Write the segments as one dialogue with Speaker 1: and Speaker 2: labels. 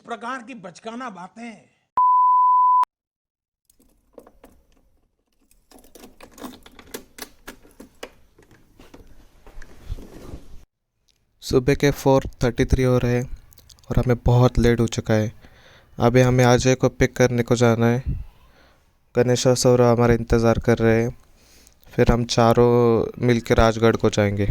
Speaker 1: प्रकार की बचकाना बातें।
Speaker 2: सुबह के 4:33 हो रहे हैं और हमें बहुत लेट हो चुका है। अभी हमें अजय को पिक करने को जाना है। गणेश और सौरभ हमारा इंतज़ार कर रहे हैं। फिर हम चारों मिलकर राजगढ़ को जाएंगे।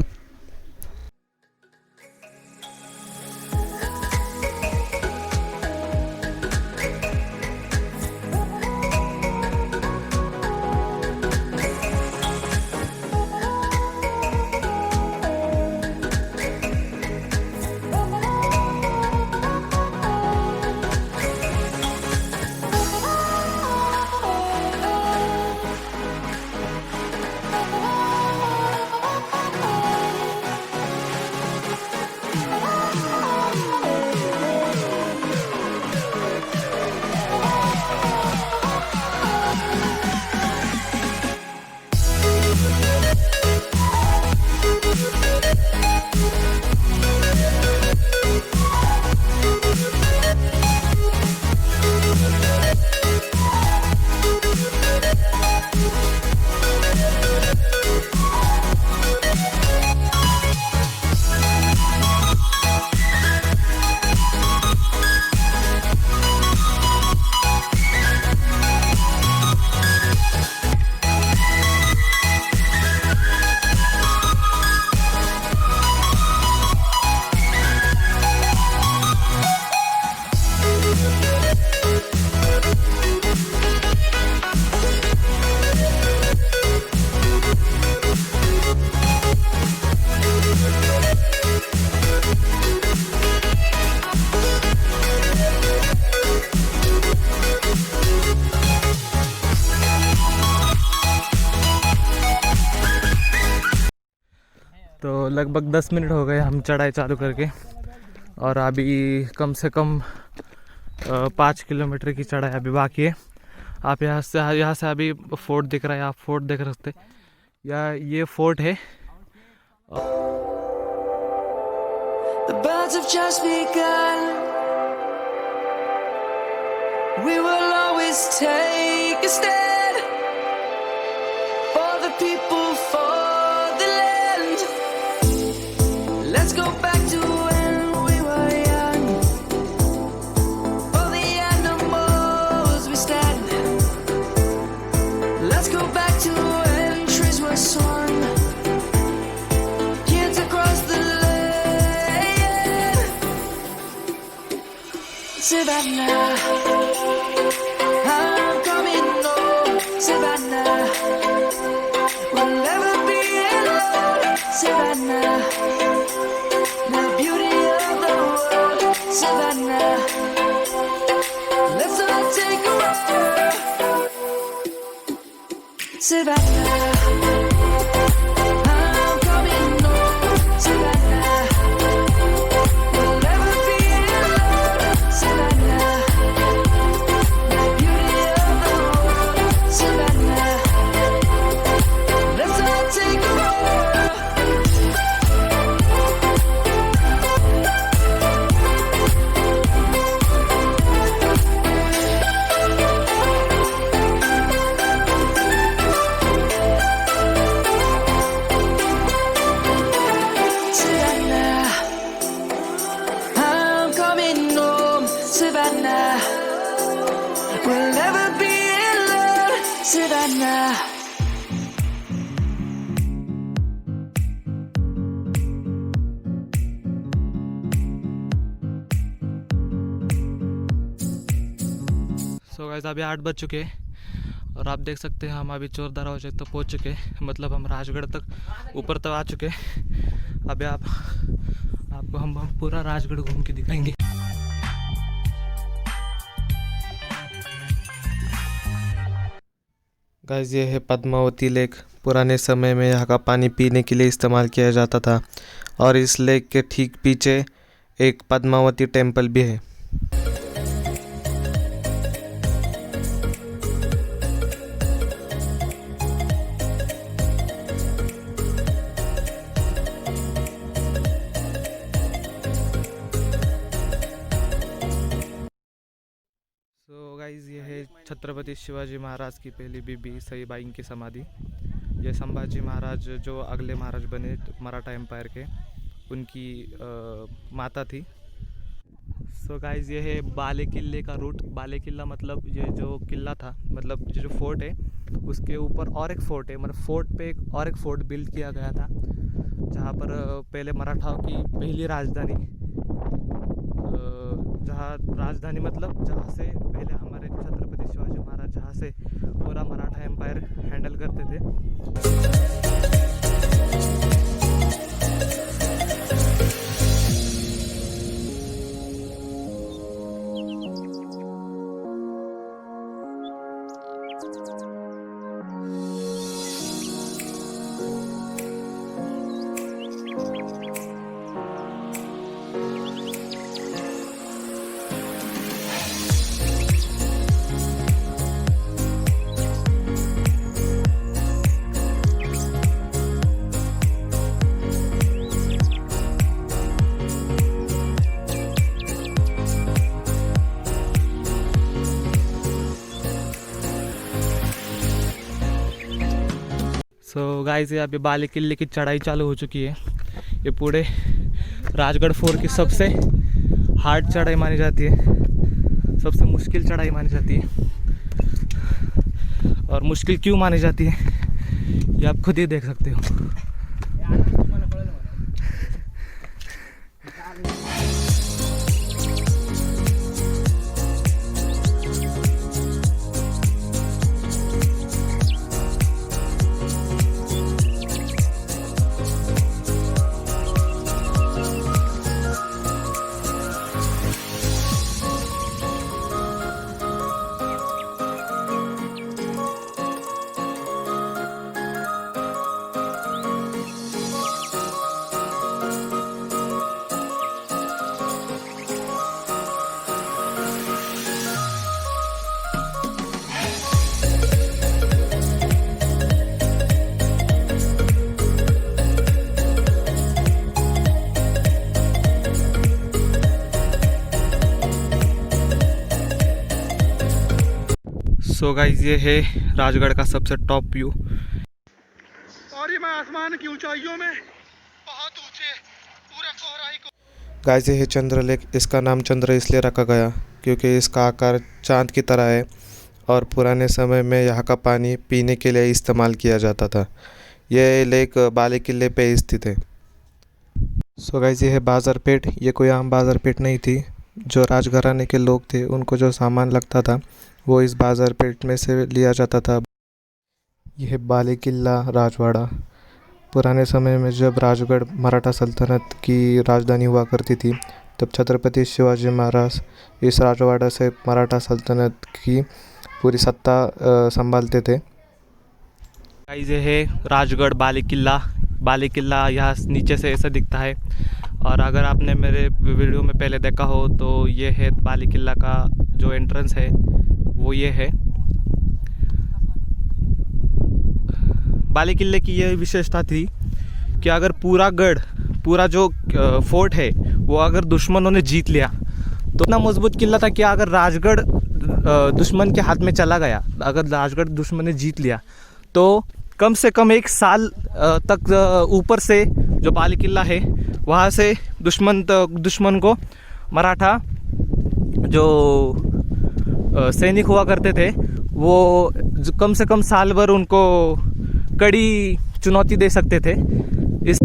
Speaker 2: तो लगभग 10 मिनट हो गए हम चढ़ाई चालू करके, और अभी कम से कम 5 किलोमीटर की चढ़ाई अभी बाकी है। आप यहाँ से अभी फोर्ट दिख रहा है, आप फोर्ट देख सकते हैं, या ये फोर्ट है।
Speaker 3: The birds have just begun. We will always take a stand for the people, for the land. Let's go back to when we were young. For the animals we stand. Let's go back to when trees were swung. Kids across the Savannah, I'm coming home. Savannah, we'll never be alone. Savannah, the beauty of the world. Savannah, let's all take a ride. Savannah, I'm coming home. Savannah. We'll never be alone, Savannah.
Speaker 2: So guys अभी 8 बज चुके हैं और आप देख सकते हैं हम अभी चोर दरवाजे तक पहुंच चुके हैं, मतलब हम राजगढ़ तक ऊपर तक आ चुके हैं। अभी आपको हम पूरा राजगढ़ घूम के दिखाएंगे। गाइस ये है पद्मावती लेक। पुराने समय में यहाँ का पानी पीने के लिए इस्तेमाल किया जाता था, और इस लेक के ठीक पीछे एक पद्मावती टेम्पल भी है। गाइज़ ये है छत्रपति शिवाजी महाराज की पहली बीबी सईबाई की समाधि। ये संभाजी महाराज जो अगले महाराज बने मराठा एम्पायर के, उनकी माता थी। सो गाइज़ ये है बाले किले का रूट। बाले किला मतलब ये जो किला था, मतलब ये जो फोर्ट है उसके ऊपर और एक फोर्ट है, मतलब फोर्ट पे एक और एक फोर्ट बिल्ड किया गया था, जहाँ पर पहले मराठाओं की पहली राजधानी, जहाँ राजधानी मतलब जहाँ से पहले हमारे छत्रपति शिवाजी महाराज जहाँ से पूरा मराठा एम्पायर हैंडल करते थे। सो गाइस ये अभी बाले किले की चढ़ाई चालू हो चुकी है। ये पूरे राजगढ़ फोर्ट की सबसे हार्ड चढ़ाई मानी जाती है, सबसे मुश्किल चढ़ाई मानी जाती है। और मुश्किल क्यों मानी जाती है ये आप खुद ही देख सकते हो। सो गाइस ये है राजगढ़ का सबसे टॉप व्यू।
Speaker 1: और ये मैं आसमान की ऊंचाइयों में बहुत ऊंचे पूरा कोहराई को।
Speaker 4: गाइस ये है चंद्रलेख। इसका नाम चंद्र इसलिए रखा गया क्योंकि इसका आकार चांद की तरह है और पुराने समय में यहाँ का पानी पीने के लिए इस्तेमाल किया जाता था। यह लेक बाले किले पे स्थित है। सो गाइस ये है बाज़ार पेट। ये कोई आम बाज़ार पेट नहीं थी। जो राजघराने के लोग थे उनको जो सामान लगता था वो इस बाज़ार पेट में से लिया जाता था। यह बाले किला राजवाड़ा। पुराने समय में जब राजगढ़ मराठा सल्तनत की राजधानी हुआ करती थी तब छत्रपति शिवाजी महाराज इस राजवाड़ा से मराठा सल्तनत की पूरी सत्ता संभालते थे।
Speaker 2: गाइस ये है राजगढ़ बाले किला। बाले किला यहाँ नीचे से ऐसा दिखता है, और अगर आपने मेरे वीडियो में पहले देखा हो तो ये है बाले किला का जो एंट्रेंस है वो ये है। बाले किले की ये विशेषता थी कि अगर पूरा गढ़, पूरा जो फोर्ट है वो अगर दुश्मनों ने जीत लिया तो इतना मजबूत किला था कि अगर राजगढ़ दुश्मन के हाथ में चला गया, अगर राजगढ़ दुश्मन ने जीत लिया तो कम से कम 1 साल तक ऊपर से जो बाले किला है वहाँ से दुश्मन को मराठा जो सैनिक हुआ करते थे वो कम से कम साल भर उनको कड़ी चुनौती दे सकते थे। इस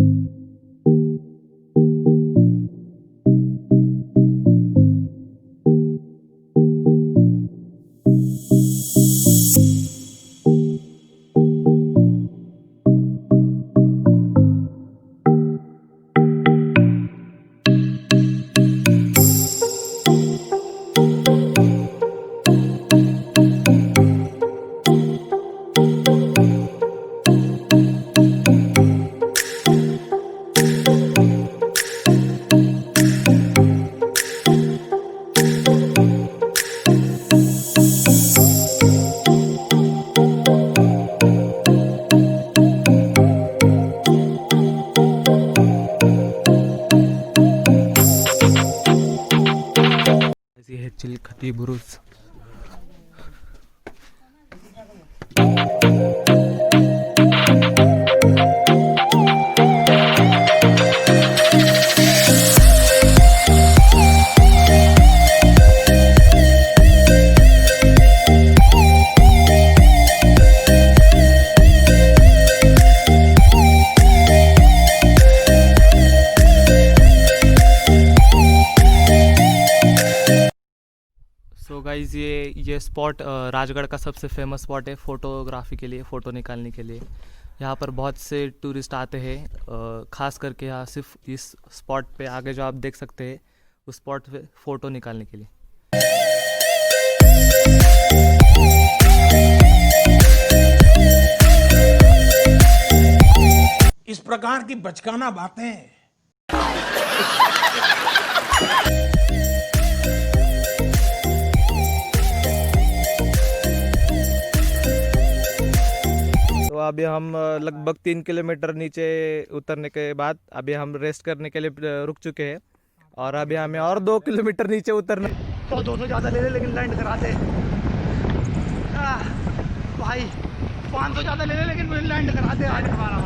Speaker 2: चिलखती बुरुज। तो गाइज़ ये स्पॉट राजगढ़ का सबसे फेमस स्पॉट है फ़ोटोग्राफी के लिए, फ़ोटो निकालने के लिए। यहाँ पर बहुत से टूरिस्ट आते हैं, ख़ास करके यहाँ सिर्फ इस स्पॉट पे आगे जो आप देख सकते हैं उस स्पॉट पे फ़ोटो निकालने के लिए।
Speaker 5: इस प्रकार की बचकाना बातें
Speaker 2: तो अभी हम लगभग 3 किलोमीटर नीचे उतरने के बाद अभी हम रेस्ट करने के लिए रुक चुके हैं और अभी हमें और 2 किलोमीटर नीचे उतरना।
Speaker 1: तो 200 ज़्यादा ले ले लेकिन लैंड कराते। भाई 500 ज़्यादा ले ले लेकिन लैंड कराते आज हमारा।